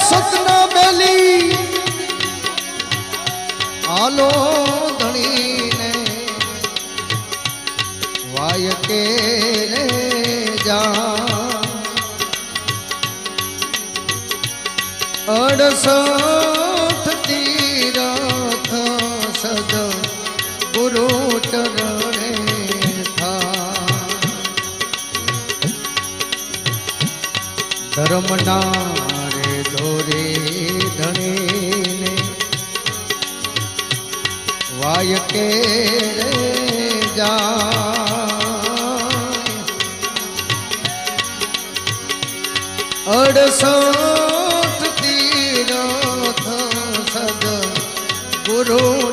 સતના બેલી હાલો ધણીને Y કે રે જા 68 તીરથ સદ ગુરુ ચરણે થા ધર્મના રે દોરે ધણીને વાય કે રે જાય 68 તીરથ સદ ગુરુ